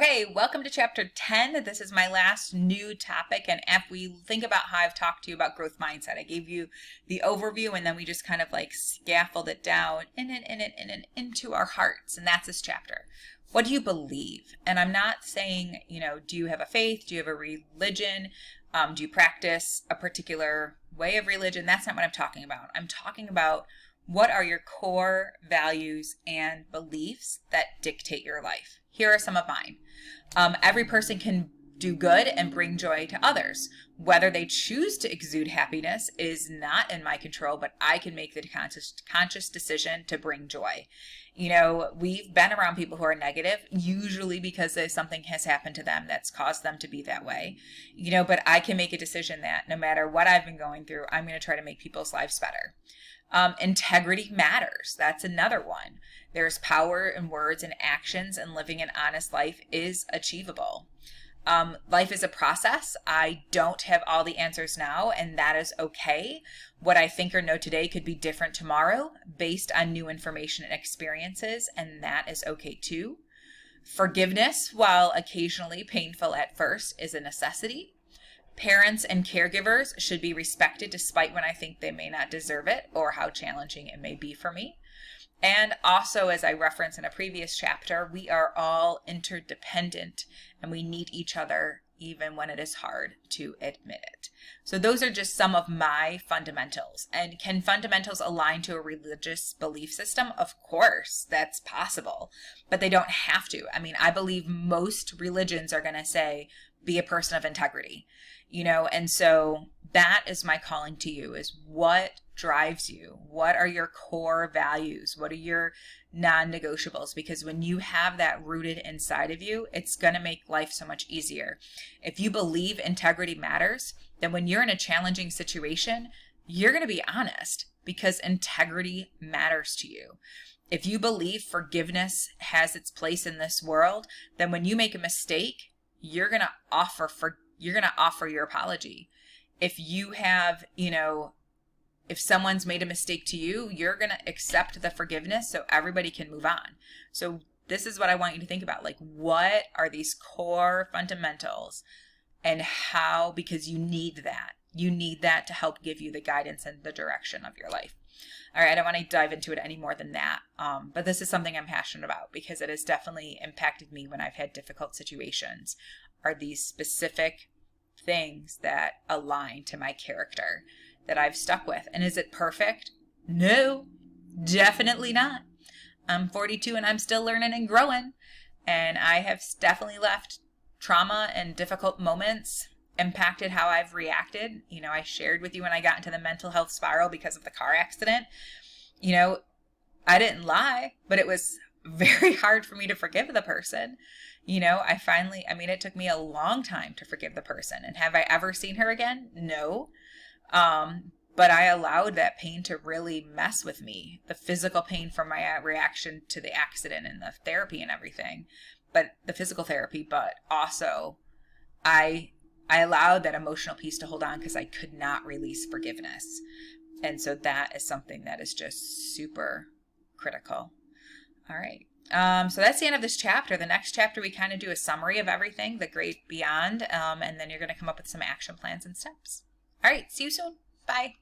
Okay, welcome to chapter 10. This is my last new topic, and if we think about how I've talked to you about growth mindset, I gave you the overview, and then we just kind of like scaffold it down into our hearts, and that's this chapter. What do you believe? And I'm not saying, do you have a faith? Do you have a religion? Do you practice a particular way of religion? That's not what I'm talking about. I'm talking about what are your core values and beliefs that dictate your life. Here are some of mine. Every person can do good and bring joy to others. Whether they choose to exude happiness is not in my control, but I can make the conscious decision to bring joy. We've been around people who are negative, usually because something has happened to them that's caused them to be that way. But I can make a decision that no matter what I've been going through, I'm going to try to make people's lives better. Integrity matters. That's another one. There's power in words and actions, and living an honest life is achievable. Life is a process. I don't have all the answers now, and that is okay. What I think or know today could be different tomorrow based on new information and experiences, and that is okay too. Forgiveness, while occasionally painful at first, is a necessity. Parents and caregivers should be respected despite when I think they may not deserve it or how challenging it may be for me. And also, as I referenced in a previous chapter, we are all interdependent and we need each other even when it is hard to admit it. So those are just some of my fundamentals. And can fundamentals align to a religious belief system? Of course, that's possible, but they don't have to. I believe most religions are going to say, be a person of integrity. And so that is my calling to you, is what drives you? What are your core values? What are your non-negotiables? Because when you have that rooted inside of you, it's going to make life so much easier. If you believe integrity matters, then when you're in a challenging situation, you're going to be honest because integrity matters to you. If you believe forgiveness has its place in this world, then when you make a mistake, you're going to offer your apology. If you have, if someone's made a mistake to you, you're going to accept the forgiveness so everybody can move on. So this is what I want you to think about. Like, what are these core fundamentals and how, because you need that. You need that to help give you the guidance and the direction of your life. All right, I don't want to dive into it any more than that, but this is something I'm passionate about because it has definitely impacted me when I've had difficult situations, are these specific things that align to my character that I've stuck with. And is it perfect? No, definitely not. I'm 42 and I'm still learning and growing, and I have definitely left trauma and difficult moments impacted how I've reacted. I shared with you when I got into the mental health spiral because of the car accident. I didn't lie, but it was very hard for me to forgive the person. It took me a long time to forgive the person. And have I ever seen her again? No. But I allowed that pain to really mess with me. The physical pain from my reaction to the accident and the therapy and everything, but the physical therapy, but also I allowed that emotional piece to hold on because I could not release forgiveness. And so that is something that is just super critical. All right. So that's the end of this chapter. The next chapter, we kind of do a summary of everything, the great beyond, and then you're going to come up with some action plans and steps. All right. See you soon. Bye.